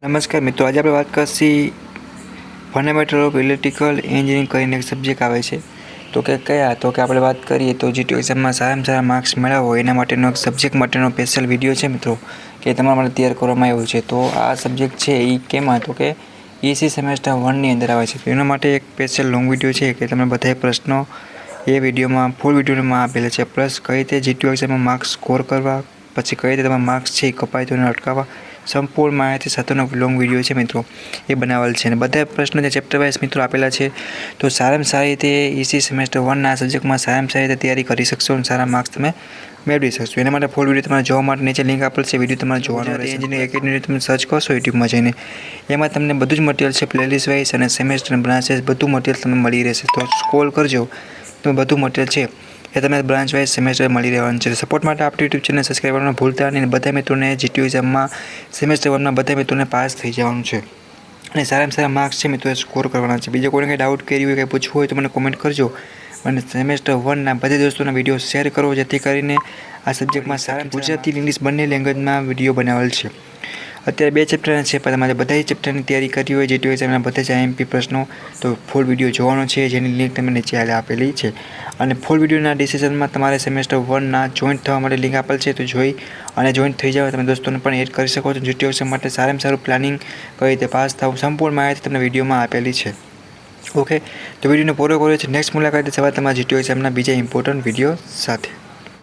નમસ્કાર મિત્રો, આજે આપણે વાત કરશી ફંડામેન્ટલ ઓફ ઇલેક્ટ્રિકલ એન્જિનિયરિંગ કરીને એક સબ્જેક્ટ આવે છે. તો કે કયા તો કે આપણે વાત કરીએ તો જીટીયુ એક્ઝામમાં સારામાં સારા માર્ક્સ મેળવો એના માટેનો એક સબ્જેક્ટ માટેનો સ્પેશિયલ વિડીયો છે મિત્રો, કે તમારા માટે તૈયાર કરવામાં આવ્યો છે. તો આ સબ્જેક્ટ છે એ કેમાં તો કે EC સેમેસ્ટર 1ની અંદર આવે છે. તો એના માટે એક સ્પેશિયલ લોંગ વિડીયો છે કે તમે બધા પ્રશ્નો એ વિડીયોમાં ફૂલ વિડીયોમાં આપેલા છે. પ્લસ કઈ રીતે જીટીયુ એક્ઝામમાં માર્ક્સ સ્કોર કરવા, પછી કઈ રીતે તમારા માર્ક્સ છે એ કપાય તો એને અટકાવવા, સંપૂર્ણ માહિતી સાથેનો લોંગ વિડીયો છે મિત્રો, એ બનાવેલ છે. અને બધા પ્રશ્નો જે ચેપ્ટર વાઇઝ મિત્રો આપેલા છે. તો સારામાં સારી રીતે EC સેમેસ્ટર 1ના સબ્જેક્ટમાં સારામાં સારી રીતે તૈયારી કરી શકશો અને સારા માર્ક્સ તમે મેળવી શકશો. એના માટે ફૂલ વિડીયો તમારે જોવા માટે નીચે લિંક આપેલ છે, વિડીયો તમારે જોવાનો રહેશે. એન્જિનિયરિંગ એકેડમી તમે સર્ચ કરશો યુટ્યુબમાં જઈને, એમાં તમને બધું જ મટીરિયલ છે પ્લેલિસ્ટ વાઇઝ અને સેમેસ્ટર બ્રાન્ચેસ બધું મટીરિયલ તમને મળી રહેશે. તો સ્ક્રોલ કરજો તો બધું મટીરિયલ છે એ તમને બ્રાન્ચ વાઇઝ સેમેસ્ટર મળી રહેવાનું છે. સપોર્ટ માટે આપણી યુટ્યુબ ચેનલ સબસ્ક્રાઈબ કરવાનું ભૂલતા નહીં. બધા મિત્રોને જીટીયુ એક્ઝામમાં સેમેસ્ટર 1ના બધા મિત્રોને પાસ થઈ જવાનું છે અને સારામાં સારા માર્ક્સ છે મિત્રો સ્કોર કરવાના છે. બીજા કોઈને કંઈ ડાઉટ કર્યું હોય, કંઈ પૂછવું હોય તો મને કોમેન્ટ કરજો. અને સેમેસ્ટર 1ના બધા દોસ્તોના વિડીયો શેર કરો, જેથી કરીને આ સબ્જેક્ટમાં સારા ગુજરાતી ઇંગ્લિશ બંને લેંગ્વેજમાં વિડીયો બનાવેલ છે. અત્યારે 2 ચેપ્ટરના છે, પણ તમારે બધા ચેપ્ટરની તૈયારી કરવી હોય જીટીયુ એક્ઝામના બધા જ IMP પ્રશ્નો, તો ફૂલ વિડીયો જોવાનો છે, જેની લિંક તમને નીચે આપેલી છે. અને ફૂલ વિડીયોના ડિસિઝનમાં તમારે સેમેસ્ટર 1ના જોઈન્ટ થવા માટે લિંક આપેલ છે, તો જોઈ અને જોઈન્ટ થઈ જાવ. તમે દોસ્તોને પણ એડ કરી શકો છો. જીટીયુ એક્ઝામ માટે સારામાં સારું પ્લાનિંગ કઈ રીતે પાસ થવું, સંપૂર્ણ માહિતી તમને વિડીયોમાં આપેલી છે. ઓકે, તો વિડીયોને પૂરો કર્યો છે. નેક્સ્ટ મુલાકાત સવારે તમારા જીટીયુ એક્ઝામના બીજા ઇમ્પોર્ટન્ટ વિડીયો સાથે.